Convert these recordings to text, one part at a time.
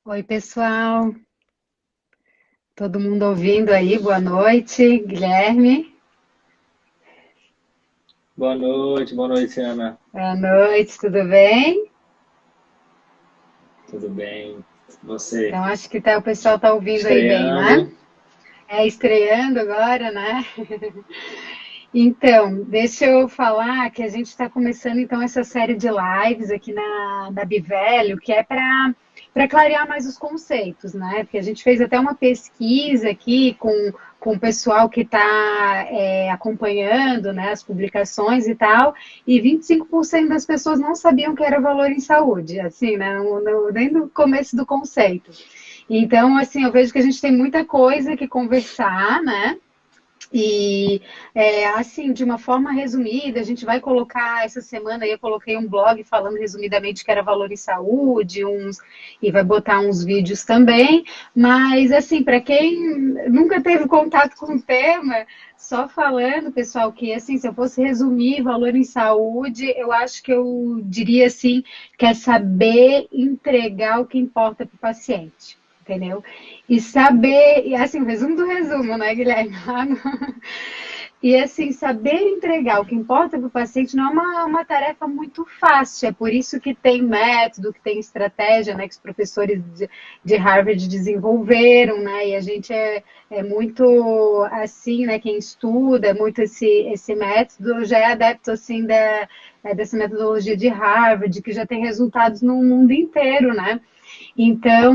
Oi, pessoal. Todo mundo ouvindo aí? Boa noite, Guilherme. Boa noite, Ana. Boa noite, tudo bem? Tudo bem? Você Então, acho que o pessoal está ouvindo aí bem, né? estreando? É, estreando agora, né? Então, deixa eu falar que a gente está começando então essa série de lives aqui na Bivelho, que é para clarear mais os conceitos, né? Porque a gente fez até uma pesquisa aqui com o pessoal que está acompanhando, né, as publicações e tal, e 25% das pessoas não sabiam que era valor em saúde, assim, né? Nem no começo do conceito. Então, assim, eu vejo que a gente tem muita coisa que conversar, né? E assim, de uma forma resumida, a gente vai colocar essa semana aí eu coloquei um blog falando resumidamente que era valor em saúde, e vai botar uns vídeos também, mas assim, para quem nunca teve contato com o tema, só falando, pessoal, que assim, se eu fosse resumir valor em saúde, eu acho que eu diria assim, que é saber entregar o que importa para o paciente. Entendeu? E saber, e assim, o resumo do resumo, né, Guilherme? E assim, saber entregar o que importa para o paciente não é uma tarefa muito fácil. É por isso que tem método, que tem estratégia, né, que os professores de Harvard desenvolveram, né? E a gente é muito assim, né? Quem estuda muito esse método já é adepto assim dessa metodologia de Harvard, que já tem resultados no mundo inteiro, né? Então,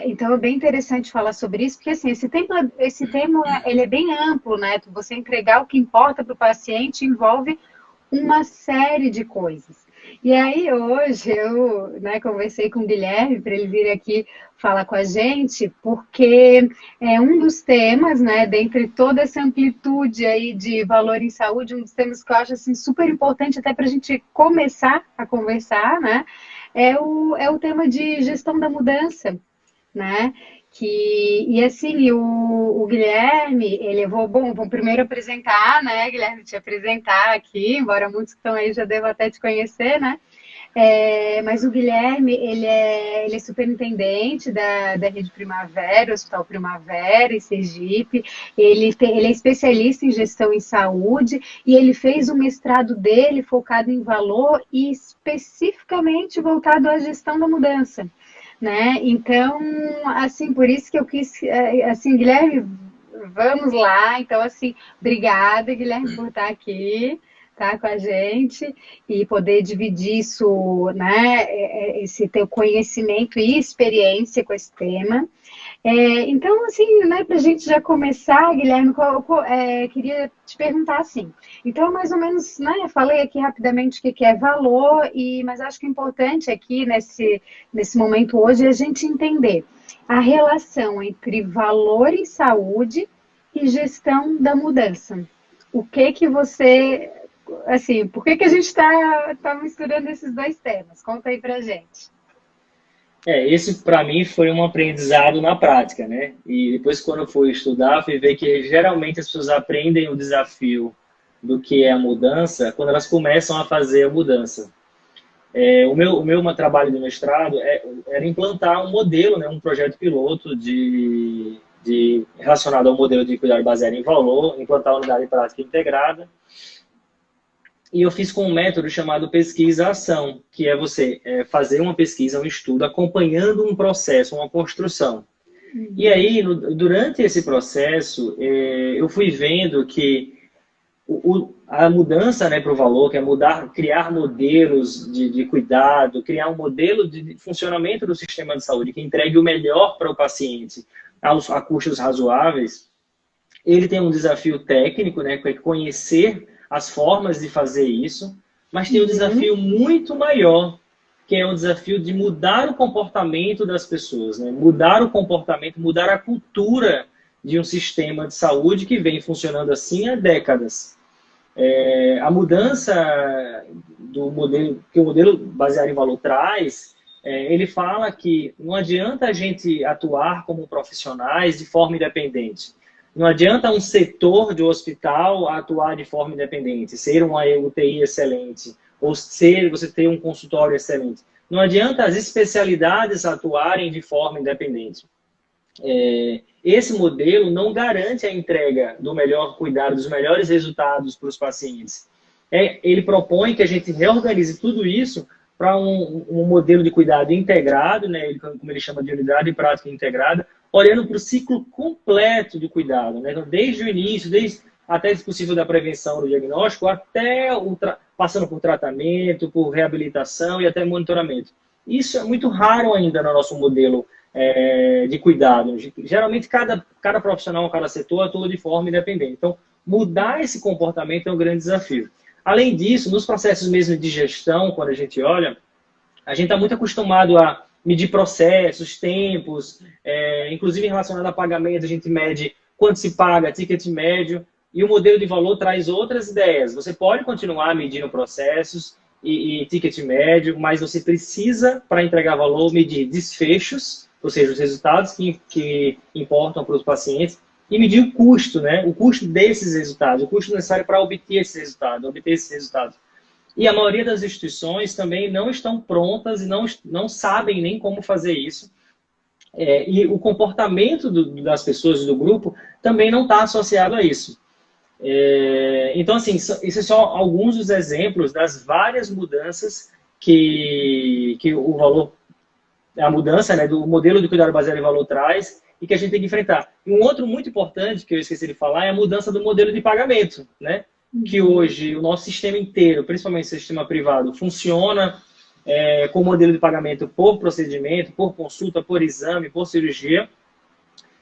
então é bem interessante falar sobre isso, porque assim, esse tema ele é bem amplo, né? Você entregar o que importa para o paciente envolve uma série de coisas. E aí hoje eu, né, conversei com o Guilherme para ele vir aqui falar com a gente, porque é um dos temas, né, dentre toda essa amplitude aí de valor em saúde, um dos temas que eu acho assim super importante até para a gente começar a conversar, né, é o tema de gestão da mudança, né? E assim, o Guilherme, ele vou primeiro apresentar, né, Guilherme, te apresentar aqui, embora muitos que estão aí já devam até te conhecer, né? Mas o Guilherme, ele é superintendente da Rede Primavera, Hospital Primavera, em Sergipe. Ele é especialista em gestão em saúde e ele fez o mestrado dele focado em valor e especificamente voltado à gestão da mudança, né? Então, assim, por isso que eu quis, assim, Guilherme, vamos lá. Então, assim, obrigada, Guilherme, por estar aqui, tá, com a gente e poder dividir isso, né, esse teu conhecimento e experiência com esse tema. Então, assim, né, para a gente já começar, Guilherme, queria te perguntar assim. Então, mais ou menos, né, eu falei aqui rapidamente o que que é valor, mas acho que o importante aqui nesse momento hoje é a gente entender a relação entre valor em saúde e gestão da mudança. O que que você, assim, por que que a gente está misturando esses dois temas? Conta aí pra gente. Esse para mim foi um aprendizado na prática, né? E depois, quando eu fui estudar, fui ver que geralmente as pessoas aprendem o desafio do que é a mudança quando elas começam a fazer a mudança. O meu trabalho de mestrado era implantar um modelo, né, um projeto piloto relacionado ao modelo de cuidado baseado em valor, implantar a unidade prática integrada. E eu fiz com um método chamado pesquisa-ação, que é você fazer uma pesquisa, um estudo, acompanhando um processo, uma construção. E aí, durante esse processo, eu fui vendo que a mudança, né, para o valor, que é mudar, criar modelos de cuidado, criar um modelo de funcionamento do sistema de saúde que entregue o melhor para o paciente a custos razoáveis, ele tem um desafio técnico, né, que é conhecer as formas de fazer isso, mas tem um Uhum. desafio muito maior, que é o desafio de mudar o comportamento das pessoas, né? Mudar o comportamento, mudar a cultura de um sistema de saúde que vem funcionando assim há décadas. A mudança do modelo que o modelo baseado em valor traz, ele fala que não adianta a gente atuar como profissionais de forma independente. Não adianta um setor de hospital atuar de forma independente, ser uma UTI excelente, ou ser você ter um consultório excelente. Não adianta as especialidades atuarem de forma independente. Esse modelo não garante a entrega do melhor cuidado, dos melhores resultados para os pacientes. Ele propõe que a gente reorganize tudo isso para um modelo de cuidado integrado, né, como ele chama de unidade prática integrada, olhando para o ciclo completo de cuidado, né? Então, desde o início, até se possível da prevenção do diagnóstico, até passando por tratamento, por reabilitação e até monitoramento. Isso é muito raro ainda no nosso modelo de cuidado. Geralmente, cada profissional, cada setor atua de forma independente. Então, mudar esse comportamento é um grande desafio. Além disso, nos processos mesmo de gestão, quando a gente olha, a gente está muito acostumado a medir processos, tempos, inclusive relacionado a pagamento, a gente mede quanto se paga, ticket médio, e o modelo de valor traz outras ideias. Você pode continuar medindo processos e ticket médio, mas você precisa, para entregar valor, medir desfechos, ou seja, os resultados que importam para os pacientes, e medir o custo, né? O custo desses resultados, o custo necessário para obter esses resultados. E a maioria das instituições também não estão prontas e não sabem nem como fazer isso. E o comportamento das pessoas do grupo também não está associado a isso. Então, assim, isso é só alguns dos exemplos das várias mudanças que a mudança, né, do modelo de cuidado baseado em valor traz e que a gente tem que enfrentar. E um outro muito importante, que eu esqueci de falar, é a mudança do modelo de pagamento, né? Que hoje o nosso sistema inteiro, principalmente o sistema privado, funciona com o modelo de pagamento por procedimento, por consulta, por exame, por cirurgia.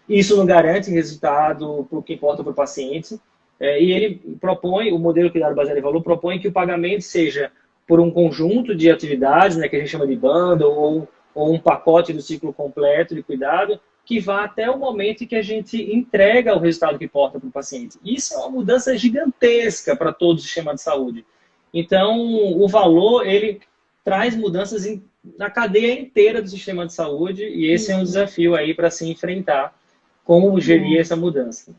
Isso não garante resultado para o que importa para o paciente. E ele propõe, o modelo de cuidado baseado em valor propõe que o pagamento seja por um conjunto de atividades, né, que a gente chama de bundle, ou um pacote do ciclo completo de cuidado, que vá até o momento em que a gente entrega o resultado que importa para o paciente. Isso é uma mudança gigantesca para todo o sistema de saúde. Então, o valor, ele traz mudanças na cadeia inteira do sistema de saúde, e esse é um desafio aí para se enfrentar, como gerir essa mudança.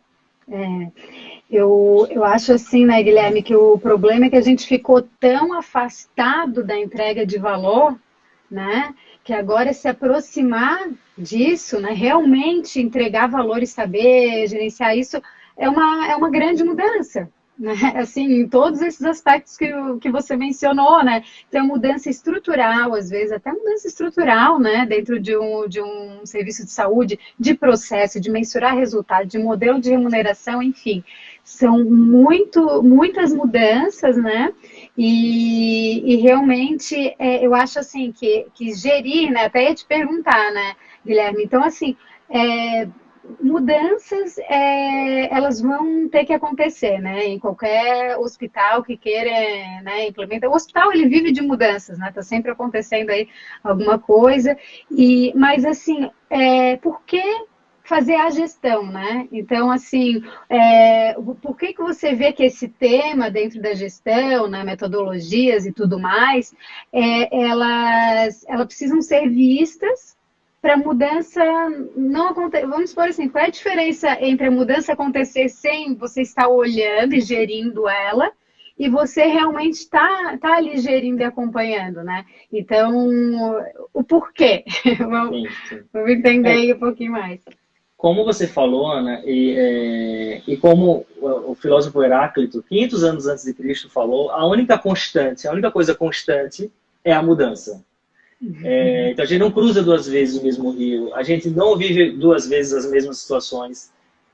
Eu acho assim, né, Guilherme, que o problema é que a gente ficou tão afastado da entrega de valor, né, que agora se aproximar disso, né, realmente entregar valor e saber gerenciar isso é uma grande mudança, né, assim, em todos esses aspectos que você mencionou, né, então mudança estrutural, às vezes até mudança estrutural, né, dentro de um serviço de saúde, de processo, de mensurar resultado, de modelo de remuneração, enfim, são muitas mudanças, né, e realmente eu acho assim que gerir, né, até ia te perguntar, né, Guilherme, então assim, mudanças elas vão ter que acontecer, né? Em qualquer hospital que queira, né, implementar. O hospital ele vive de mudanças, né? Tá sempre acontecendo aí alguma coisa. Mas assim, por que fazer a gestão, né? Então, assim, por que você vê que esse tema dentro da gestão, né, metodologias e tudo mais, elas precisam ser vistas para a mudança não acontecer. Vamos supor assim, qual é a diferença entre a mudança acontecer sem você estar olhando e gerindo ela e você realmente está ali gerindo e acompanhando, né? Então, o porquê? Vamos entender aí um pouquinho mais. Como você falou, Ana, e como o filósofo Heráclito, 500 anos antes de Cristo, falou, a única coisa constante é a mudança. Então a gente não cruza duas vezes o mesmo rio, a gente não vive duas vezes as mesmas situações,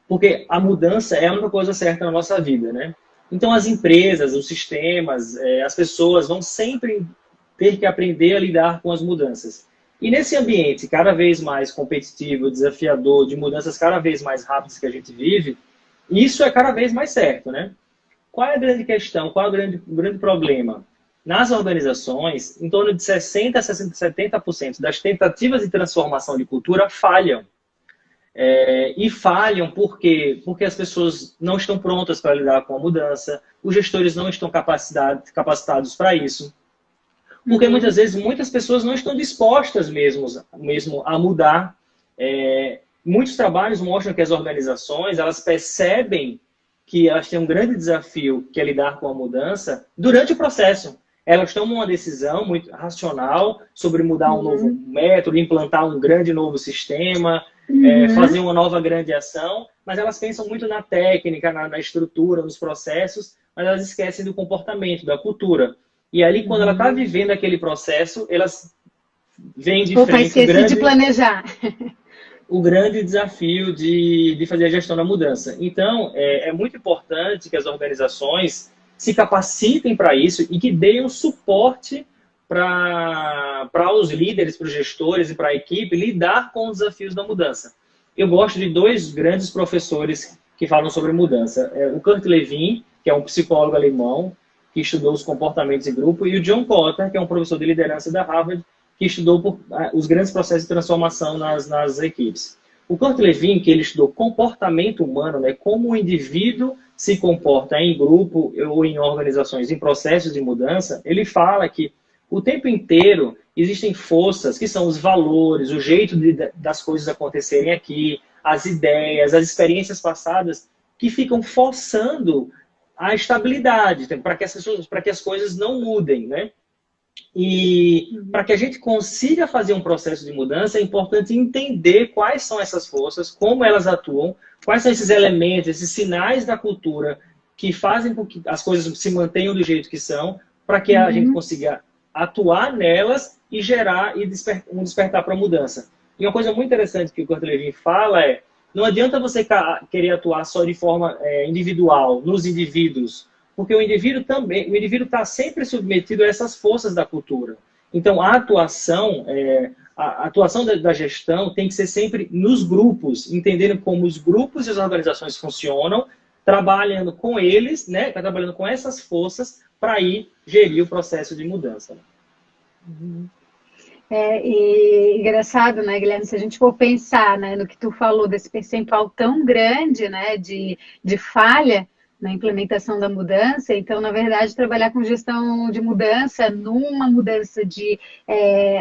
porque a mudança é a única coisa certa na nossa vida, né? Então as empresas, os sistemas, as pessoas vão sempre ter que aprender a lidar com as mudanças. E nesse ambiente cada vez mais competitivo, desafiador, de mudanças cada vez mais rápidas que a gente vive, isso é cada vez mais certo, né? Qual é a grande questão? Qual é o grande problema? Nas organizações, em torno de 60% a 70% das tentativas de transformação de cultura falham. E falham porque as pessoas não estão prontas para lidar com a mudança, os gestores não estão capacitados para isso. Porque muitas vezes muitas pessoas não estão dispostas mesmo a mudar. Muitos trabalhos mostram que as organizações elas percebem que elas têm um grande desafio que é lidar com a mudança durante o processo. elas tomam uma decisão muito racional sobre mudar um novo método, implantar um grande novo sistema, fazer uma nova grande ação, mas elas pensam muito na técnica, na estrutura, nos processos, mas elas esquecem do comportamento, da cultura. E ali, quando ela está vivendo aquele processo, elas veem de frente de planejar. O grande desafio de fazer a gestão da mudança. Então, é muito importante que as organizações se capacitem para isso e que deem um suporte para os líderes, para os gestores e para a equipe lidar com os desafios da mudança. Eu gosto de dois grandes professores que falam sobre mudança. O Kurt Lewin, que é um psicólogo alemão, que estudou os comportamentos em grupo, e o John Kotter, que é um professor de liderança da Harvard, que estudou os grandes processos de transformação nas equipes. O Kurt Lewin, que ele estudou comportamento humano, né, como o indivíduo se comporta em grupo ou em organizações, em processos de mudança, ele fala que o tempo inteiro existem forças que são os valores, o jeito das coisas acontecerem aqui, as ideias, as experiências passadas, que ficam forçando a estabilidade, para que as coisas não mudem, né? E para que a gente consiga fazer um processo de mudança, é importante entender quais são essas forças, como elas atuam, quais são esses elementos, esses sinais da cultura que fazem com que as coisas se mantenham do jeito que são, para que a gente consiga atuar nelas e gerar um despertar para a mudança. E uma coisa muito interessante que o Kurt Lewin fala é: não adianta você querer atuar só de forma individual, nos indivíduos, porque o indivíduo está sempre submetido a essas forças da cultura. Então, a atuação da gestão tem que ser sempre nos grupos, entendendo como os grupos e as organizações funcionam, trabalhando com eles, né, trabalhando com essas forças para ir gerir o processo de mudança. E engraçado, né, Guilherme, se a gente for pensar, né, no que tu falou desse percentual tão grande, né, de falha na implementação da mudança, então, na verdade, trabalhar com gestão de mudança, numa mudança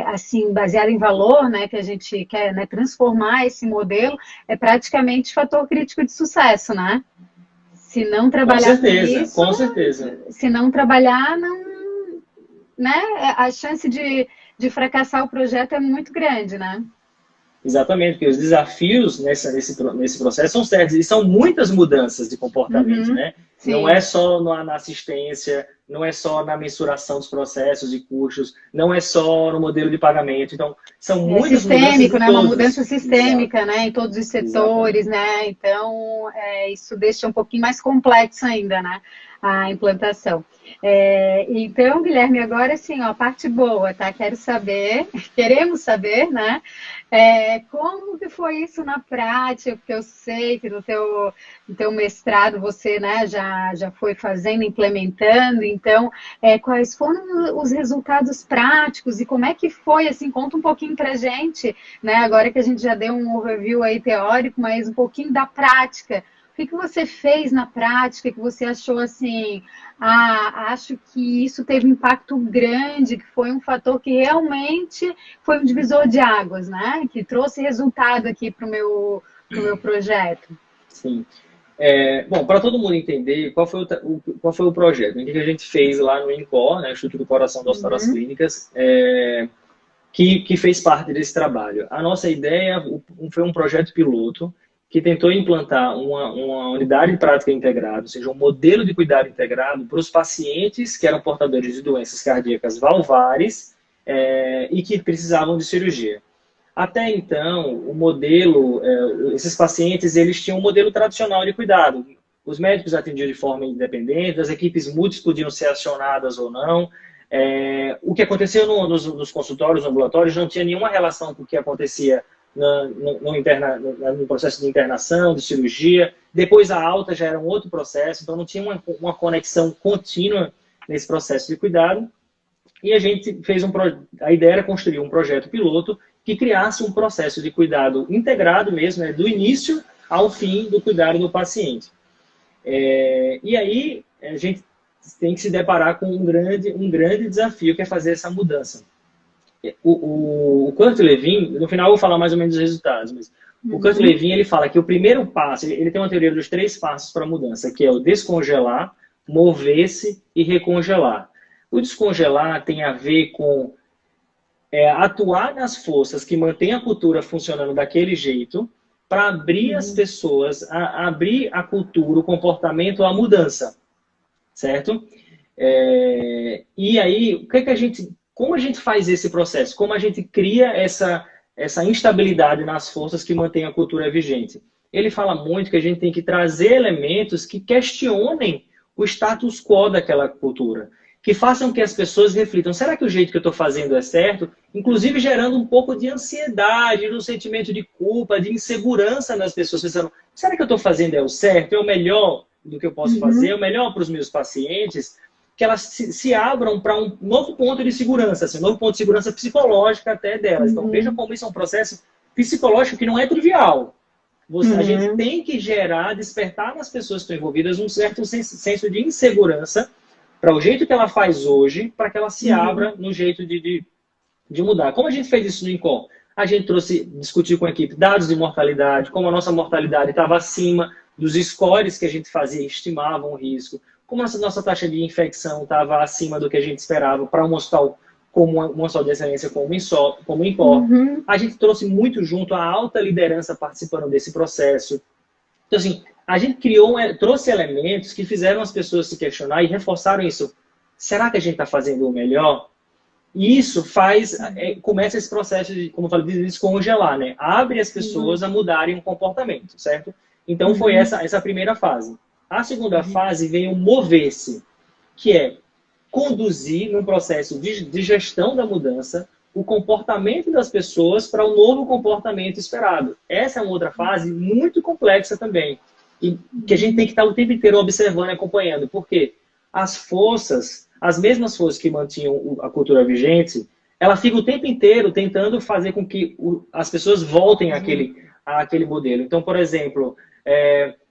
assim, baseada em valor, né, que a gente quer, né, transformar esse modelo, é praticamente fator crítico de sucesso, né? Se não trabalhar com certeza. Se não trabalhar, não, né, a chance de fracassar o projeto é muito grande, né? Exatamente, porque os desafios nesse processo são sérios, e são muitas mudanças de comportamento, né? Sim. Não é só na assistência, não é só na mensuração dos processos e custos, não é só no modelo de pagamento. Então, são muitas sistêmico, mudanças né? Uma mudança sistêmica, Exato. né? Em todos os setores, né? Então, isso deixa um pouquinho mais complexo ainda, né? A implantação. Então, Guilherme, agora sim, ó, a parte boa, tá? Queremos saber, né? Como que foi isso na prática? Porque eu sei que no teu mestrado você, né, já foi fazendo, implementando. Então, quais foram os resultados práticos e como é que foi, assim, conta um pouquinho pra gente, né? Agora que a gente já deu um overview aí teórico, mas um pouquinho da prática. O que você fez na prática que você achou assim, acho que isso teve um impacto grande, que foi um fator que realmente foi um divisor de águas, né? Que trouxe resultado aqui para o meu projeto. Sim. Bom, para todo mundo entender qual foi o projeto, o que a gente fez lá no INCOR, né, Instituto do Coração do Hospital das Clínicas, que fez parte desse trabalho. A nossa ideia foi um projeto piloto que tentou implantar uma unidade de prática integrada, ou seja, um modelo de cuidado integrado para os pacientes que eram portadores de doenças cardíacas valvares e que precisavam de cirurgia. Até então, o modelo, esses pacientes, eles tinham um modelo tradicional de cuidado. Os médicos atendiam de forma independente, as equipes multis podiam ser acionadas ou não. O que aconteceu nos consultórios, ambulatórios, não tinha nenhuma relação com o que acontecia no processo de internação, de cirurgia. Depois a alta já era um outro processo, então não tinha uma conexão contínua nesse processo de cuidado. E a gente fez a ideia era construir um projeto piloto que criasse um processo de cuidado integrado mesmo, né, do início ao fim do cuidado do paciente. E aí a gente tem que se deparar com um grande desafio, que é fazer essa mudança. O Kurt Lewin, no final eu vou falar mais ou menos os resultados, mas o Kurt Lewin, ele fala que o primeiro passo, ele tem uma teoria dos 3 passos para a mudança, que é o descongelar, mover-se e recongelar. O descongelar tem a ver com atuar nas forças que mantêm a cultura funcionando daquele jeito para abrir as pessoas, abrir a cultura, o comportamento à mudança, certo? E aí, como a gente faz esse processo? Como a gente cria essa instabilidade nas forças que mantêm a cultura vigente? Ele fala muito que a gente tem que trazer elementos que questionem o status quo daquela cultura, que façam que as pessoas reflitam, será que o jeito que eu estou fazendo é certo? Inclusive gerando um pouco de ansiedade, um sentimento de culpa, de insegurança nas pessoas, pensando, será que eu estou fazendo é o certo? É o melhor do que eu posso fazer? É o melhor para os meus pacientes? Que elas se abram para um novo ponto de segurança, assim, um novo ponto de segurança psicológica até delas. Então veja como isso é um processo psicológico que não é trivial. A gente tem que despertar nas pessoas que estão envolvidas um certo senso de insegurança para o jeito que ela faz hoje, para que ela se abra no jeito de mudar. Como a gente fez isso no INCOM? A gente discutiu com a equipe dados de mortalidade, como a nossa mortalidade estava acima dos scores que a gente fazia, estimavam o risco, como a nossa taxa de infecção estava acima do que a gente esperava para um hospital como um hospital de excelência como o INCOR. A gente trouxe muito junto a alta liderança participando desse processo. Então, assim, a gente trouxe elementos que fizeram as pessoas se questionar e reforçaram isso. Será que a gente está fazendo o melhor? E isso começa esse processo de, como eu falei, de descongelar, né? Abre as pessoas a mudarem o comportamento, certo? Então foi essa primeira fase. A segunda fase vem o mover-se, que é conduzir num processo de gestão da mudança o comportamento das pessoas para o novo comportamento esperado. Essa é uma outra fase muito complexa também, e que a gente tem que estar o tempo inteiro observando e acompanhando, porque as mesmas forças que mantinham a cultura vigente, ela fica o tempo inteiro tentando fazer com que as pessoas voltem àquele modelo. Então, por exemplo,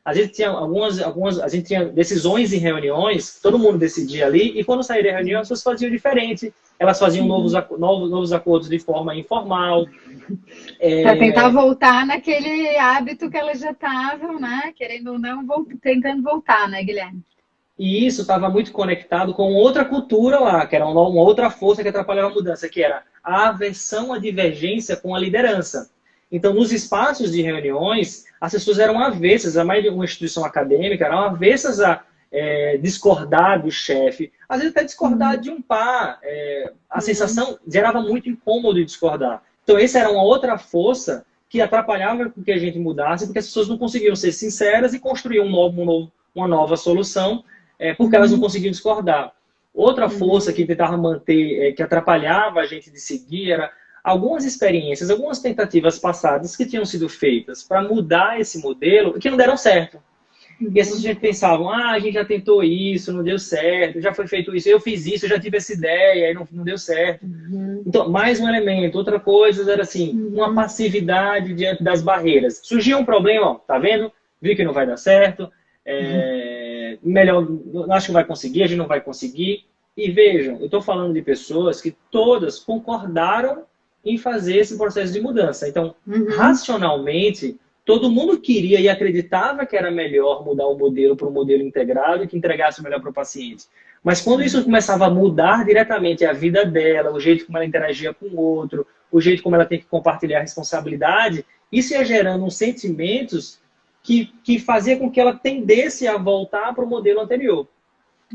a gente tinha decisões em reuniões, todo mundo decidia ali, e quando saía da reunião, as pessoas faziam diferente. Elas faziam novos acordos de forma informal. Para tentar voltar naquele hábito que elas já estavam, né? Querendo ou não, tentando voltar, né, Guilherme? E isso estava muito conectado com outra cultura lá, que era uma outra força que atrapalhava a mudança, que era a aversão à divergência com a liderança. Então, nos espaços de reuniões, as pessoas eram avessas, a mais de uma instituição acadêmica, eram avessas a discordar do chefe, às vezes até discordar de um par. A sensação gerava muito incômodo de discordar. Então, essa era uma outra força que atrapalhava com que a gente mudasse, porque as pessoas não conseguiam ser sinceras e construir uma nova solução, porque elas não conseguiam discordar. Outra força que tentava manter, que atrapalhava a gente de seguir, era algumas experiências, algumas tentativas passadas que tinham sido feitas para mudar esse modelo e que não deram certo. E essas gente pensavam, a gente já tentou isso, não deu certo, já foi feito isso, eu fiz isso, eu já tive essa ideia e não deu certo. Então, mais um elemento. Outra coisa era assim, uma passividade diante das barreiras. Surgiu um problema, ó, tá vendo? Viu que não vai dar certo, melhor, acho que vai conseguir, a gente não vai conseguir. E vejam, eu estou falando de pessoas que todas concordaram em fazer esse processo de mudança. Então, racionalmente, todo mundo queria e acreditava que era melhor mudar o modelo para um modelo integrado e que entregasse o melhor para o paciente. Mas quando isso começava a mudar diretamente a vida dela, o jeito como ela interagia com o outro, o jeito como ela tem que compartilhar a responsabilidade, isso ia gerando uns sentimentos que fazia com que ela tendesse a voltar para o modelo anterior.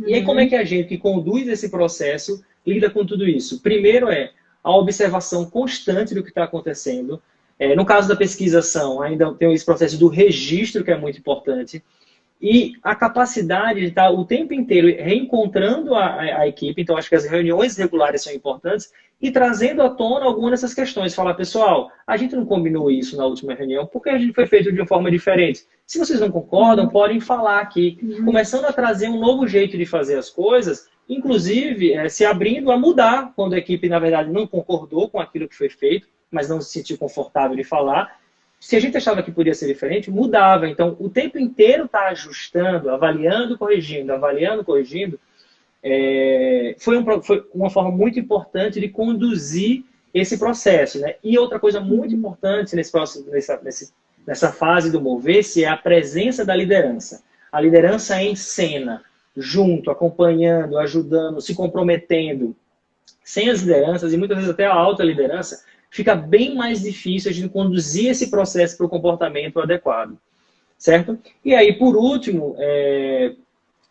E aí como é que a gente que conduz esse processo lida com tudo isso? Primeiro a observação constante do que está acontecendo. No caso da pesquisação, ainda tem esse processo do registro, que é muito importante, e a capacidade de estar o tempo inteiro reencontrando a equipe. Então, acho que as reuniões regulares são importantes, e trazendo à tona algumas dessas questões. Falar, pessoal, a gente não combinou isso na última reunião, porque a gente foi feito de uma forma diferente. Se vocês não concordam, podem falar aqui. Começando a trazer um novo jeito de fazer as coisas, inclusive se abrindo a mudar, quando a equipe, na verdade, não concordou com aquilo que foi feito, mas não se sentiu confortável de falar. Se a gente achava que podia ser diferente, mudava. Então, o tempo inteiro está ajustando, avaliando, corrigindo, foi uma forma muito importante de conduzir esse processo, né? E outra coisa muito importante nessa fase do mover-se é a presença da liderança. A liderança em cena, junto, acompanhando, ajudando, se comprometendo, sem as lideranças, e muitas vezes até a alta liderança, fica bem mais difícil a gente conduzir esse processo para o comportamento adequado, certo? E aí, por último,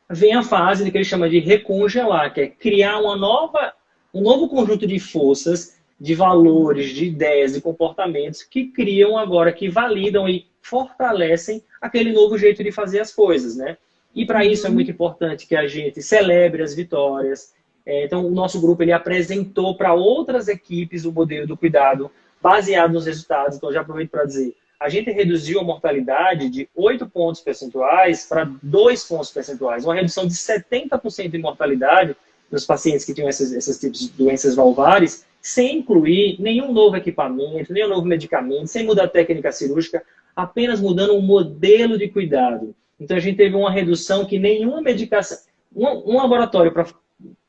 vem a fase que ele chama de recongelar, que é criar um novo conjunto de forças, de valores, de ideias, de comportamentos que criam agora, que validam e fortalecem aquele novo jeito de fazer as coisas, né? E para isso é muito importante que a gente celebre as vitórias. Então, o nosso grupo ele apresentou para outras equipes o modelo do cuidado baseado nos resultados. Então, já aproveito para dizer, a gente reduziu a mortalidade de 8 pontos percentuais para 2 pontos percentuais. Uma redução de 70% de mortalidade nos pacientes que tinham esses tipos de doenças valvares, sem incluir nenhum novo equipamento, nenhum novo medicamento, sem mudar a técnica cirúrgica, apenas mudando o modelo de cuidado. Então, a gente teve uma redução que nenhuma medicação... Um laboratório para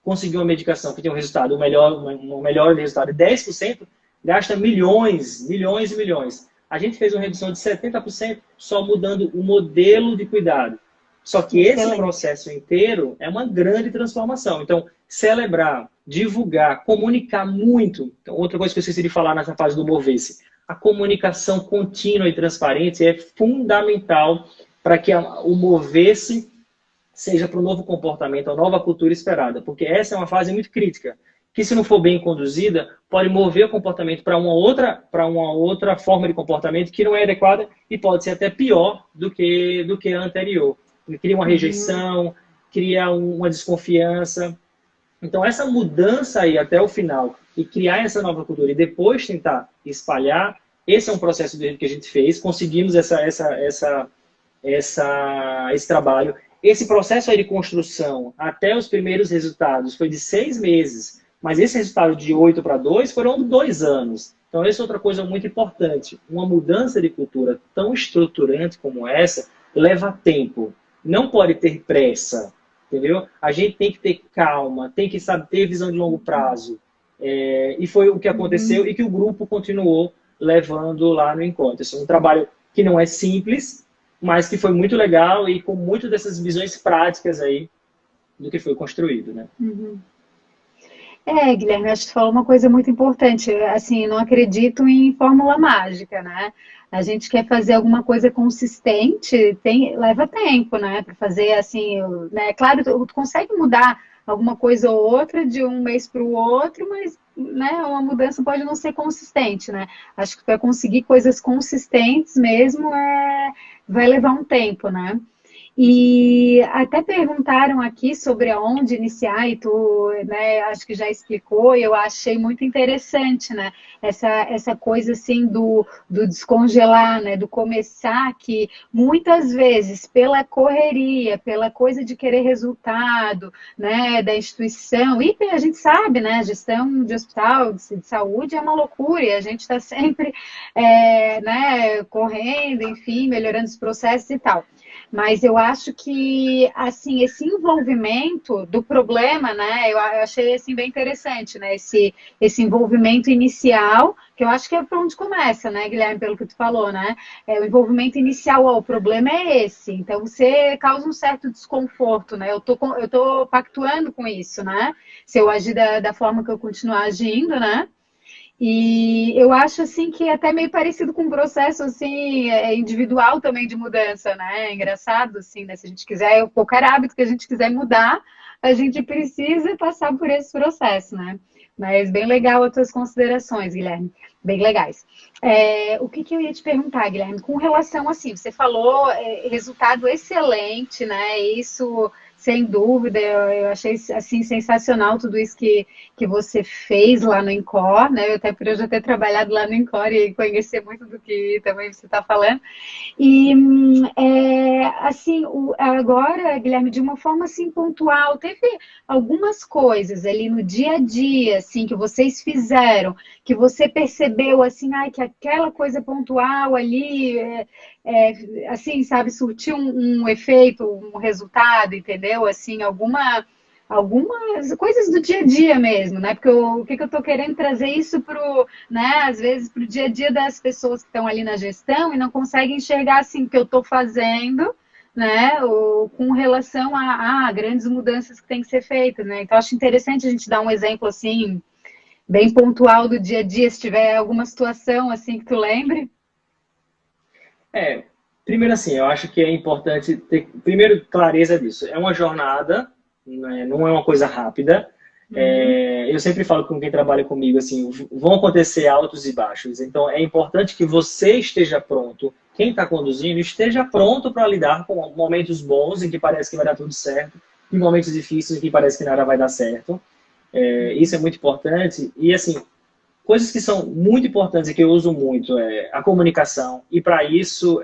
conseguir uma medicação que tem um resultado, um melhor resultado de 10%, gasta milhões, milhões e milhões. A gente fez uma redução de 70% só mudando o modelo de cuidado. Só que esse processo inteiro é uma grande transformação. Então, celebrar, divulgar, comunicar muito. Então, outra coisa que eu esqueci de falar nessa fase do Mover-se. A comunicação contínua e transparente é fundamental para que o Mover-se seja para o novo comportamento, a nova cultura esperada. Porque essa é uma fase muito crítica, que se não for bem conduzida, pode mover o comportamento para uma outra forma de comportamento que não é adequada e pode ser até pior do que a anterior. Cria uma rejeição, cria uma desconfiança. Então, essa mudança aí até o final e criar essa nova cultura e depois tentar espalhar, esse é um processo que a gente fez, conseguimos esse trabalho. Esse processo aí de construção até os primeiros resultados foi de 6 meses, mas esse resultado de 8 para 2 foram 2 anos. Então, essa é outra coisa muito importante. Uma mudança de cultura tão estruturante como essa leva tempo. Não pode ter pressa, entendeu? A gente tem que ter calma, tem que saber ter visão de longo prazo. E foi o que aconteceu e que o grupo continuou levando lá no encontro. Esse é um trabalho que não é simples, mas que foi muito legal e com muitas dessas visões práticas aí do que foi construído, né? Guilherme, acho que você falou uma coisa muito importante. Assim, não acredito em fórmula mágica, né? A gente quer fazer alguma coisa consistente, leva tempo, né? Para fazer assim, né? Claro, tu consegue mudar alguma coisa ou outra de um mês para o outro, mas né, uma mudança pode não ser consistente, né? Acho que para conseguir coisas consistentes mesmo vai levar um tempo, né? E até perguntaram aqui sobre aonde iniciar, e tu, né, acho que já explicou, e eu achei muito interessante, né, essa coisa assim do descongelar, né, do começar, que muitas vezes pela correria, pela coisa de querer resultado, né, da instituição, e a gente sabe, né, a gestão de hospital, de saúde é uma loucura, e a gente está sempre, né, correndo, enfim, melhorando os processos e tal. Mas eu acho que, assim, esse envolvimento do problema, né, eu achei, assim, bem interessante, né, esse envolvimento inicial, que eu acho que é para onde começa, né, Guilherme, pelo que tu falou, né, o envolvimento inicial, o problema é esse, então você causa um certo desconforto, né, eu tô pactuando com isso, né, se eu agir da forma que eu continuar agindo, né, e eu acho assim que é até meio parecido com um processo assim individual também de mudança, né? É engraçado assim, né? Se a gente quiser qualquer hábito que a gente quiser mudar, a gente precisa passar por esse processo, né? Mas bem legal as tuas considerações, Guilherme, bem legais. O que eu ia te perguntar, Guilherme, com relação assim, você falou resultado excelente, né? Isso sem dúvida, eu achei assim sensacional tudo isso que você fez lá no Incor, né? Eu até por eu já ter trabalhado lá no Incor e conhecer muito do que também você está falando. E assim, agora, Guilherme, de uma forma assim pontual, teve algumas coisas ali no dia a dia, assim, que vocês fizeram, que você percebeu assim, ai, que aquela coisa pontual ali, assim, sabe, surtiu um efeito, um resultado, entendeu? Assim, algumas coisas do dia a dia mesmo, né? Porque o que eu estou querendo trazer isso né, às vezes para o dia a dia das pessoas que estão ali na gestão e não conseguem enxergar assim o que eu estou fazendo, né, com relação a grandes mudanças que têm que ser feitas, né? Então, acho interessante a gente dar um exemplo, assim, bem pontual do dia a dia, se tiver alguma situação, assim, que tu lembre. É, primeiro assim, eu acho que é importante ter, primeiro, clareza disso. É uma jornada, né, não é uma coisa rápida. Uhum. Eu sempre falo com quem trabalha comigo, assim, vão acontecer altos e baixos. Então, é importante que você esteja pronto, quem está conduzindo, esteja pronto para lidar com momentos bons em que parece que vai dar tudo certo, e momentos difíceis em que parece que nada vai dar certo. Isso é muito importante. E, assim, coisas que são muito importantes e que eu uso muito é a comunicação. E para isso,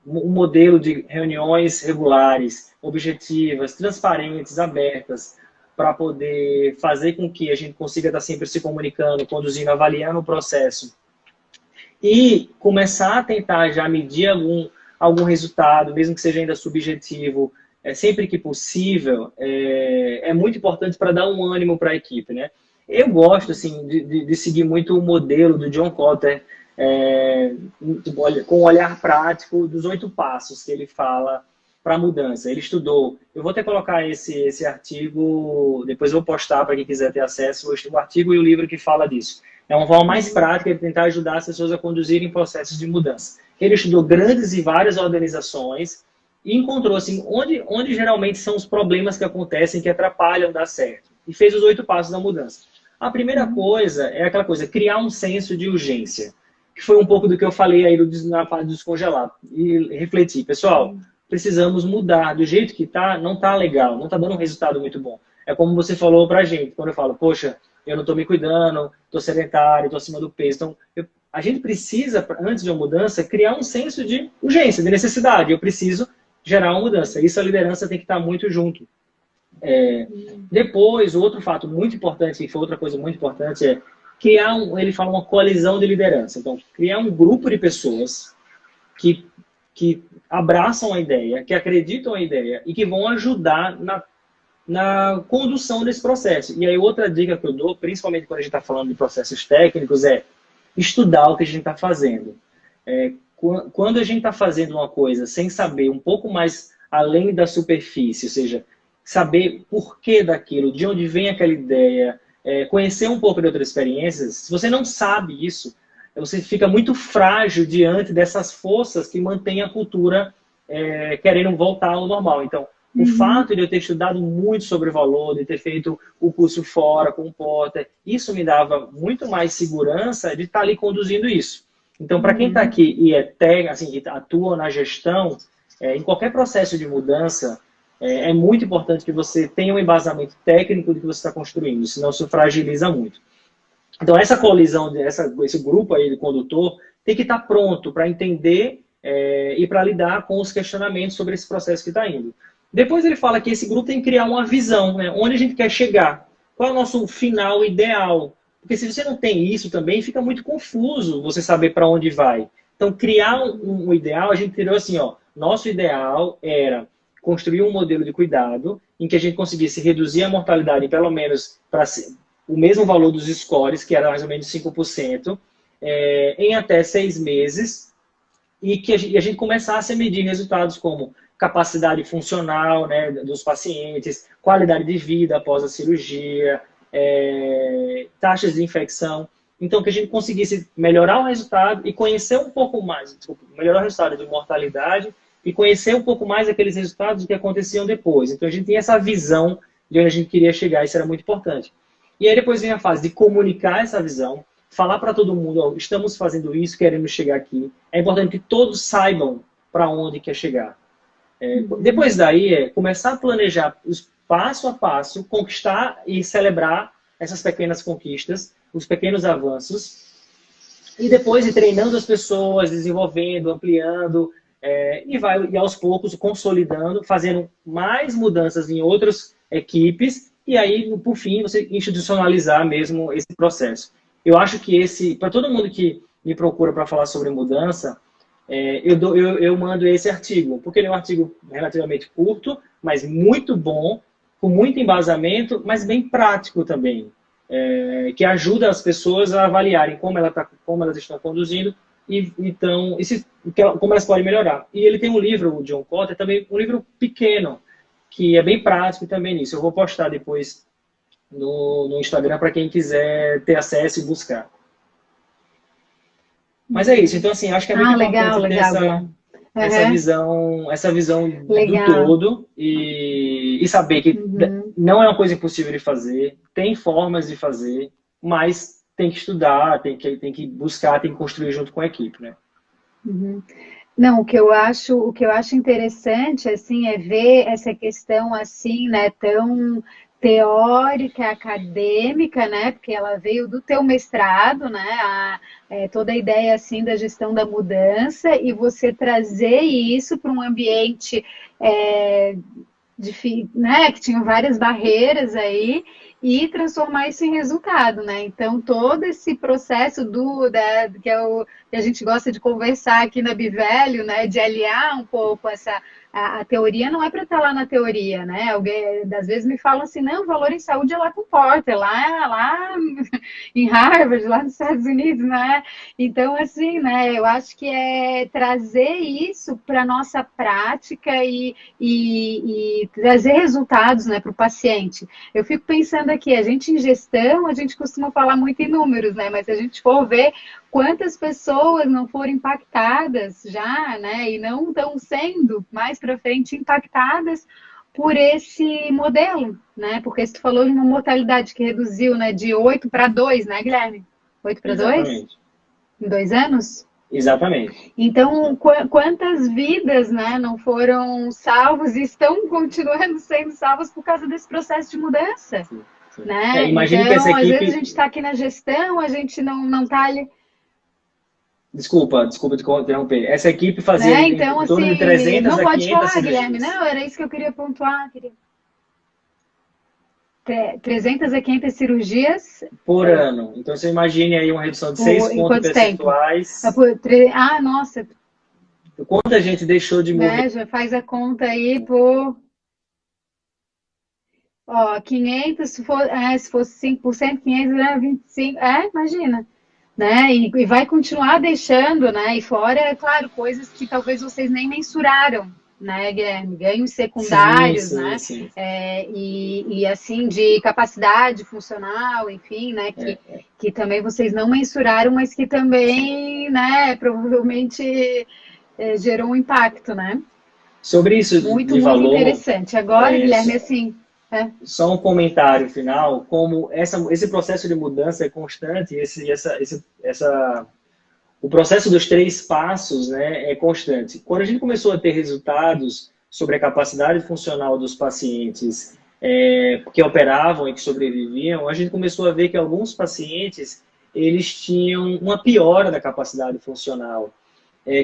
um modelo de reuniões regulares, objetivas, transparentes, abertas, para poder fazer com que a gente consiga estar sempre se comunicando, conduzindo, avaliando o processo. E começar a tentar já medir algum resultado, mesmo que seja ainda subjetivo, sempre que possível, é muito importante para dar um ânimo para a equipe, né? Eu gosto assim de seguir muito o modelo do John Kotter, com o olhar prático dos 8 passos que ele fala para a mudança. Ele estudou. Eu vou até colocar esse artigo, depois eu vou postar para quem quiser ter acesso, o artigo e o livro que fala disso. É uma forma mais Uhum. prática de tentar ajudar as pessoas a conduzirem processos de mudança. Ele estudou grandes e várias organizações e encontrou assim, onde geralmente são os problemas que acontecem que atrapalham dar certo. E fez os 8 passos da mudança. A primeira Uhum. coisa é aquela coisa, criar um senso de urgência, que foi um pouco do que eu falei aí na parte do descongelar. E refletir, pessoal, precisamos mudar. Do jeito que tá, não tá legal, não tá dando um resultado muito bom. É como você falou pra gente, quando eu falo, poxa, eu não tô me cuidando, tô sedentário, tô acima do peso. Então, a gente precisa, antes de uma mudança, criar um senso de urgência, de necessidade. Eu preciso gerar uma mudança. Isso a liderança tem que estar muito junto. Depois, outro fato muito importante, e foi outra coisa muito importante, é criar, ele fala, uma coalizão de liderança. Então, criar um grupo de pessoas que, que abraçam a ideia, que acreditam na ideia e que vão ajudar na condução desse processo. E aí, outra dica que eu dou, principalmente quando a gente está falando de processos técnicos, é estudar o que a gente está fazendo. Quando a gente está fazendo uma coisa sem saber um pouco mais além da superfície, ou seja, saber por que daquilo, de onde vem aquela ideia, conhecer um pouco de outras experiências, se você não sabe isso, você fica muito frágil diante dessas forças que mantêm a cultura querendo voltar ao normal. Então, o Uhum. fato de eu ter estudado muito sobre o valor, de ter feito o curso fora com o Potter, isso me dava muito mais segurança de estar ali conduzindo isso. Então, para quem está Uhum. aqui e assim, e atua na gestão, em qualquer processo de mudança, é muito importante que você tenha um embasamento técnico do que você está construindo, senão isso fragiliza muito. Então, essa colisão, esse grupo aí de condutor tem que estar pronto para entender e para lidar com os questionamentos sobre esse processo que está indo. Depois ele fala que esse grupo tem que criar uma visão, né? Onde a gente quer chegar. Qual é o nosso final ideal? Porque se você não tem isso também, fica muito confuso você saber para onde vai. Então, criar um ideal, a gente criou assim, ó, nosso ideal era construir um modelo de cuidado em que a gente conseguisse reduzir a mortalidade pelo menos para o mesmo valor dos scores, que era mais ou menos 5%, em até 6 meses, e que a gente começasse a medir resultados como capacidade funcional, né, dos pacientes, qualidade de vida após a cirurgia, taxas de infecção. Então, que a gente conseguisse melhorar o resultado e conhecer um pouco mais, melhorar o resultado de mortalidade e conhecer um pouco mais aqueles resultados que aconteciam depois. Então, a gente tinha essa visão de onde a gente queria chegar, isso era muito importante. E aí depois vem a fase de comunicar essa visão, falar para todo mundo, ó, estamos fazendo isso, queremos chegar aqui. É importante que todos saibam para onde quer chegar. Uhum. Depois daí começar a planejar os passo a passo, conquistar e celebrar essas pequenas conquistas, os pequenos avanços, e depois ir treinando as pessoas, desenvolvendo, ampliando, e aos poucos consolidando, fazendo mais mudanças em outras equipes, e aí, por fim, você institucionalizar mesmo esse processo. Eu acho que para todo mundo que me procura para falar sobre mudança, eu mando esse artigo, porque ele é um artigo relativamente curto, mas muito bom, com muito embasamento, mas bem prático também, que ajuda as pessoas a avaliarem como elas estão conduzindo, Então, como elas podem melhorar. E ele tem um livro, o John Kotter, também um livro pequeno, que é bem prático também nisso. Eu vou postar depois no Instagram para quem quiser ter acesso e buscar. Mas é isso. Então, assim, acho que é muito importante ter essa visão do todo e saber que não é uma coisa impossível de fazer, tem formas de fazer, mas tem que estudar, tem que buscar, tem que construir junto com a equipe, né? Não, o que eu acho interessante, assim, é ver essa questão, assim, né, tão teórica, acadêmica, né, porque ela veio do teu mestrado, né, toda a ideia, assim, da gestão da mudança e você trazer isso para um ambiente né, que tinham várias barreiras aí, e transformar isso em resultado, né? Então, todo esse processo que é que a gente gosta de conversar aqui na Bivelho, né, de aliar um pouco a teoria não é para estar lá na teoria, né? Alguém, às vezes me falam assim, não, valor em saúde é lá com Porter, lá em Harvard, lá nos Estados Unidos, né? Então, assim, né, eu acho que é trazer isso para a nossa prática e trazer resultados, né, para o paciente. Eu fico pensando aqui, a gente em gestão, a gente costuma falar muito em números, né? Mas se a gente for ver quantas pessoas não foram impactadas já, né? E não estão sendo mais para frente impactadas por esse modelo, né? Porque se tu falou de uma mortalidade que reduziu, né, de 8 para 2, né, Guilherme? 8 para 2? Exatamente. Em 2 anos? Exatamente. Então, quantas vidas, né, não foram salvas e estão continuando sendo salvas por causa desse processo de mudança? Sim. Né? Imagine então, que essa equipe... às vezes a gente está aqui na gestão, a gente não está ali... Desculpa te interromper. Essa equipe fazia né? Então, em torno de assim, 300 não a pode 500 falar, Guilherme, cirurgias. não, era isso que eu queria pontuar, querido. 300 a 500 cirurgias por ano. Então, você imagine aí uma redução de 6 pontos percentuais. Nossa. Quanta gente deixou de morrer? Né, já faz a conta aí por... Ó, 500, se fosse 5%, 500 era 25. Imagina. Né? E vai continuar deixando, né? E fora, é claro, coisas que talvez vocês nem mensuraram, né, Guilherme? Ganhos secundários, sim, né? Sim. E assim, de capacidade funcional, enfim, né? Que também vocês não mensuraram, mas que também, né, provavelmente gerou um impacto, né? Sobre isso Muito, de muito valor, interessante. Agora, Guilherme, assim... Só um comentário final, como esse processo de mudança é constante, o processo dos 3 passos, né, é constante. Quando a gente começou a ter resultados sobre a capacidade funcional dos pacientes que operavam e que sobreviviam, a gente começou a ver que alguns pacientes eles tinham uma piora da capacidade funcional,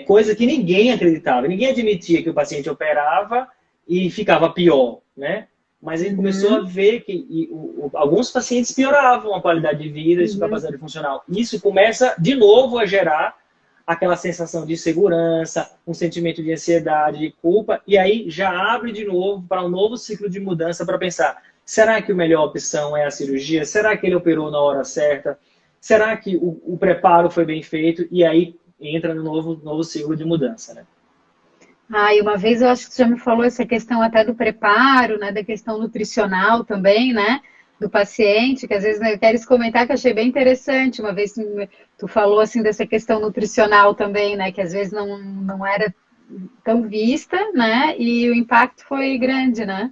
coisa que ninguém acreditava, ninguém admitia que o paciente operava e ficava pior, né? Mas a gente começou a ver que alguns pacientes pioravam a qualidade de vida e sua capacidade funcional. Isso começa, de novo, a gerar aquela sensação de insegurança, um sentimento de ansiedade, de culpa, e aí já abre de novo para um novo ciclo de mudança para pensar, será que a melhor opção é a cirurgia? Será que ele operou na hora certa? Será que o preparo foi bem feito? E aí entra no novo ciclo de mudança, né? E uma vez eu acho que você já me falou essa questão até do preparo, né, da questão nutricional também, né, do paciente, que às vezes, né, eu quero comentar que eu achei bem interessante. Uma vez tu falou assim dessa questão nutricional também, né, que às vezes não era tão vista, né, e o impacto foi grande, né?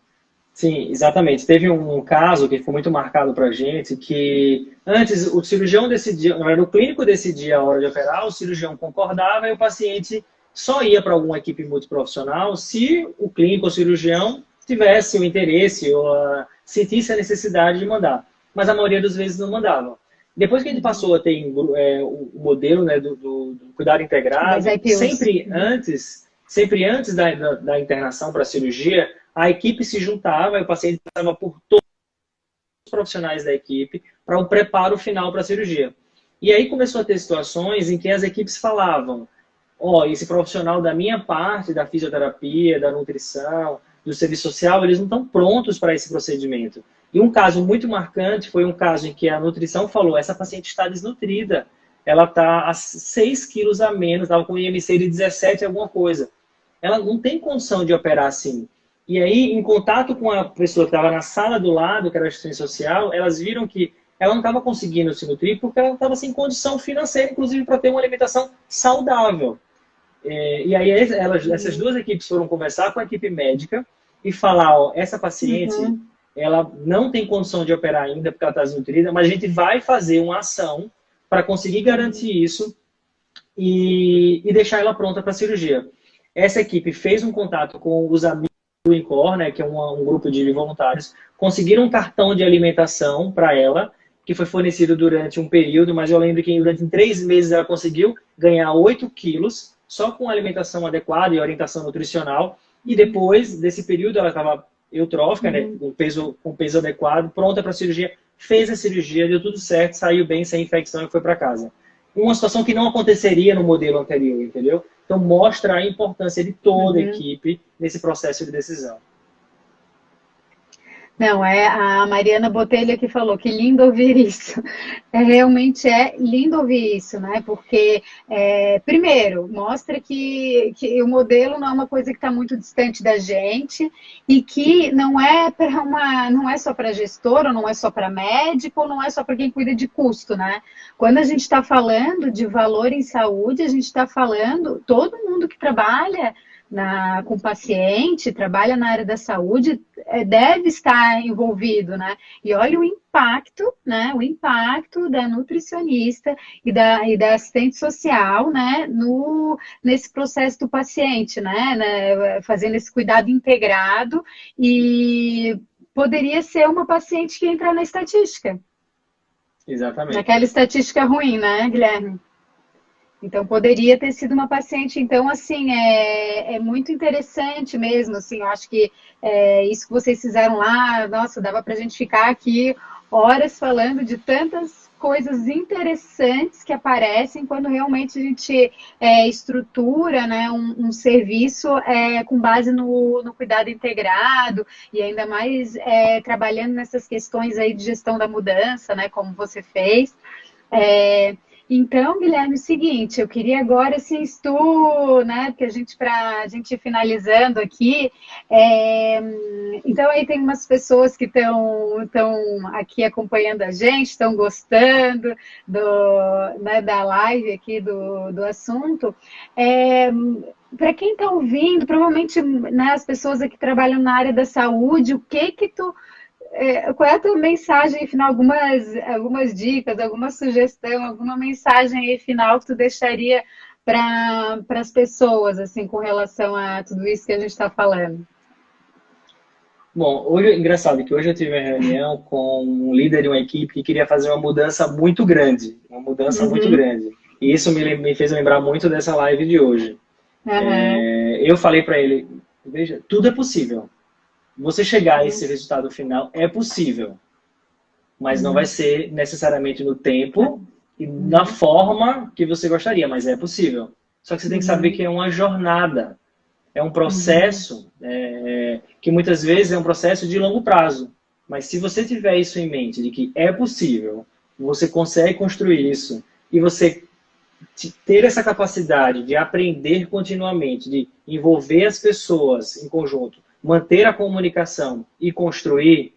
Sim, exatamente. Teve um caso que foi muito marcado para a gente, que antes o cirurgião decidia, na verdade, o clínico decidia a hora de operar, o cirurgião concordava e o paciente só ia para alguma equipe multiprofissional se o clínico ou cirurgião tivesse o interesse ou sentisse a necessidade de mandar. Mas a maioria das vezes não mandava. Depois que a gente passou a ter o modelo, né, do cuidado integrado, sempre antes da internação para a cirurgia, a equipe se juntava e o paciente passava por todos os profissionais da equipe para um preparo final para a cirurgia. E aí começou a ter situações em que as equipes falavam, esse profissional da minha parte, da fisioterapia, da nutrição, do serviço social, eles não estão prontos para esse procedimento. E um caso muito marcante foi um caso em que a nutrição falou, essa paciente está desnutrida, ela está a 6 quilos a menos, estava com IMC de 17 alguma coisa. Ela não tem condição de operar assim. E aí, em contato com a pessoa que estava na sala do lado, que era a assistente social, elas viram que ela não estava conseguindo se nutrir porque ela estava sem condição financeira, inclusive para ter uma alimentação saudável. E aí essas duas equipes foram conversar com a equipe médica e falar, ó, essa paciente, ela não tem condição de operar ainda porque ela está desnutrida, mas a gente vai fazer uma ação para conseguir garantir isso e deixar ela pronta para a cirurgia. Essa equipe fez um contato com os amigos do INCOR, né, que é um grupo de voluntários, conseguiram um cartão de alimentação para ela, que foi fornecido durante um período, mas eu lembro que durante 3 meses ela conseguiu ganhar 8 quilos, só com alimentação adequada e orientação nutricional, e depois desse período ela estava eutrófica, né, com peso adequado, pronta para a cirurgia, fez a cirurgia, deu tudo certo, saiu bem, sem infecção e foi para casa. Uma situação que não aconteceria no modelo anterior, entendeu? Então mostra a importância de toda a equipe nesse processo de decisão. Não, é a Mariana Botelho que falou, que lindo ouvir isso. Realmente é lindo ouvir isso, né? Porque, primeiro, mostra que o modelo não é uma coisa que está muito distante da gente e que não é não é só para gestor, ou não é só para médico, ou não é só para quem cuida de custo, né? Quando a gente está falando de valor em saúde, a gente está falando, todo mundo que trabalha com paciente, trabalha na área da saúde, deve estar envolvido, né? E olha o impacto, né? O impacto da nutricionista e da assistente social, né? Nesse processo do paciente, né? Fazendo esse cuidado integrado e poderia ser uma paciente que entra na estatística. Exatamente. Naquela estatística ruim, né, Guilherme? Então, poderia ter sido uma paciente. Então, assim, é muito interessante mesmo, assim, eu acho que isso que vocês fizeram lá, nossa, dava para a gente ficar aqui horas falando de tantas coisas interessantes que aparecem quando realmente a gente estrutura, né, um serviço com base no cuidado integrado e ainda mais trabalhando nessas questões aí de gestão da mudança, né, como você fez. Então, Guilherme, é o seguinte, eu queria agora, assim, né, porque para a gente ir finalizando aqui, então aí tem umas pessoas que estão aqui acompanhando a gente, estão gostando né, da live aqui do assunto. Para quem está ouvindo, provavelmente, né, as pessoas aqui que trabalham na área da saúde, qual é a tua mensagem aí final? Algumas dicas, alguma sugestão, alguma mensagem aí final que tu deixaria para as pessoas, assim, com relação a tudo isso que a gente está falando? Bom, engraçado que hoje eu tive uma reunião com um líder de uma equipe que queria fazer uma mudança muito grande, E isso me fez lembrar muito dessa live de hoje. Eu falei para ele, veja, tudo é possível. Você chegar a esse resultado final é possível, mas não vai ser necessariamente no tempo e na forma que você gostaria, mas é possível. Só que você tem que saber que é uma jornada, é um processo que muitas vezes é um processo de longo prazo. Mas se você tiver isso em mente, de que é possível, você consegue construir isso e você ter essa capacidade de aprender continuamente, de envolver as pessoas em conjunto, manter a comunicação e construir,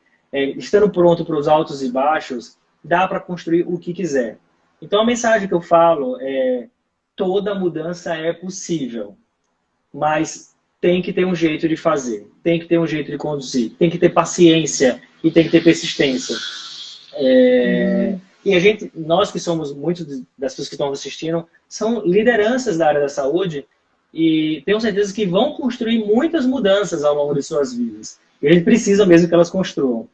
estando pronto para os altos e baixos, dá para construir o que quiser. Então a mensagem que eu falo é: toda mudança é possível, mas tem que ter um jeito de fazer, tem que ter um jeito de conduzir, tem que ter paciência e tem que ter persistência. E nós que somos muitas das pessoas que estão assistindo, são lideranças da área da saúde e tenho certeza que vão construir muitas mudanças ao longo de suas vidas. E a gente precisa mesmo que elas construam.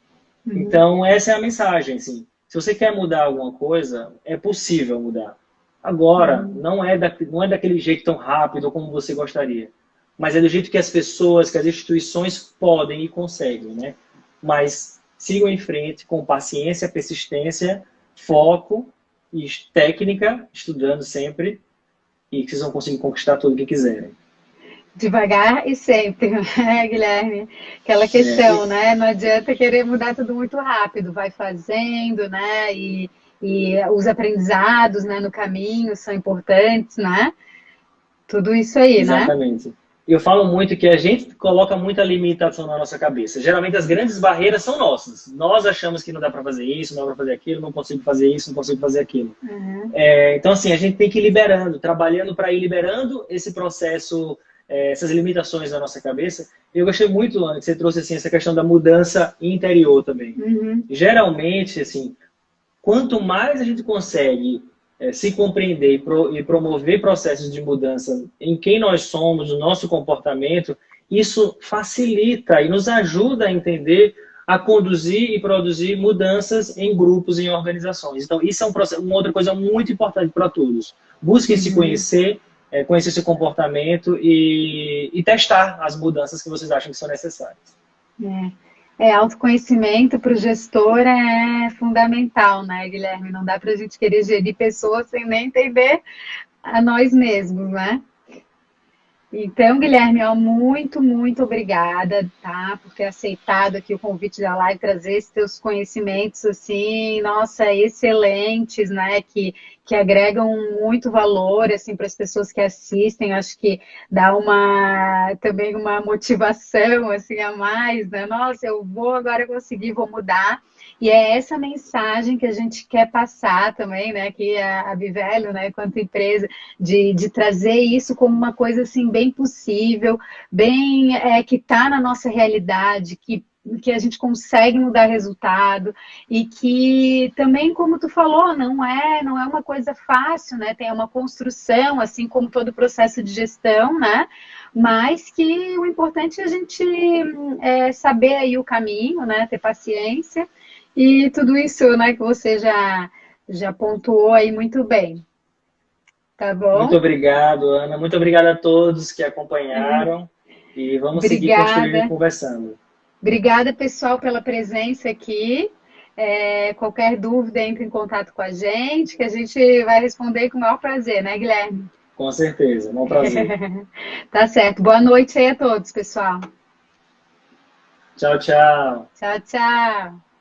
Então, essa é a mensagem. Assim. Se você quer mudar alguma coisa, é possível mudar. Agora, não é daquele jeito tão rápido como você gostaria. Mas é do jeito que as pessoas, que as instituições podem e conseguem. Né? Mas sigam em frente com paciência, persistência, foco e técnica, estudando sempre, e que vocês vão conseguir conquistar tudo o que quiserem. Devagar e sempre, né, Guilherme? Aquela questão, né? Não adianta querer mudar tudo muito rápido, vai fazendo, né? E e os aprendizados, né, no caminho são importantes, né? Tudo isso aí, né? Exatamente. Eu falo muito que a gente coloca muita limitação na nossa cabeça. Geralmente as grandes barreiras são nossas. Nós achamos que não dá para fazer isso, não dá para fazer aquilo, não consigo fazer isso, não consigo fazer aquilo. Uhum. Então, assim, a gente tem que ir liberando, trabalhando para ir liberando esse processo, essas limitações da nossa cabeça. Eu gostei muito, Ana, que você trouxe assim, essa questão da mudança interior também. Uhum. Geralmente, assim, quanto mais a gente consegue se compreender e promover processos de mudança em quem nós somos, no nosso comportamento, isso facilita e nos ajuda a entender, a conduzir e produzir mudanças em grupos, em organizações. Então, isso é uma outra coisa muito importante para todos. Busquem se conhecer, conhecer seu comportamento e testar as mudanças que vocês acham que são necessárias. Autoconhecimento para o gestor é fundamental, né, Guilherme? Não dá para a gente querer gerir pessoas sem nem entender a nós mesmos, né? Então, Guilherme, ó, muito, muito obrigada, tá, por ter aceitado aqui o convite da live, trazer esses teus conhecimentos, assim, nossa, excelentes, né, que agregam muito valor, assim, para as pessoas que assistem. Acho que dá também uma motivação, assim, a mais, né, nossa, eu vou agora conseguir, vou mudar. E é essa mensagem que a gente quer passar também, né, que a Bivelio, né, quanto empresa, de trazer isso como uma coisa assim bem possível, bem que está na nossa realidade, que a gente consegue mudar resultado e que também, como tu falou, não é uma coisa fácil, né? Tem uma construção, assim como todo processo de gestão, né? Mas que o importante é a gente saber aí o caminho, né? Ter paciência e tudo isso, né? Que você já pontuou aí muito bem. Tá Muito bom? obrigado, Ana. Muito obrigado a todos que acompanharam. E vamos seguir construindo e Obrigada. conversando. Obrigada, pessoal, pela presença aqui. Qualquer dúvida, entre em contato com a gente, que a gente vai responder com o maior prazer, né, Guilherme? Com certeza. É um prazer. Tá certo. Boa noite aí a todos, pessoal. Tchau, tchau. Tchau, tchau.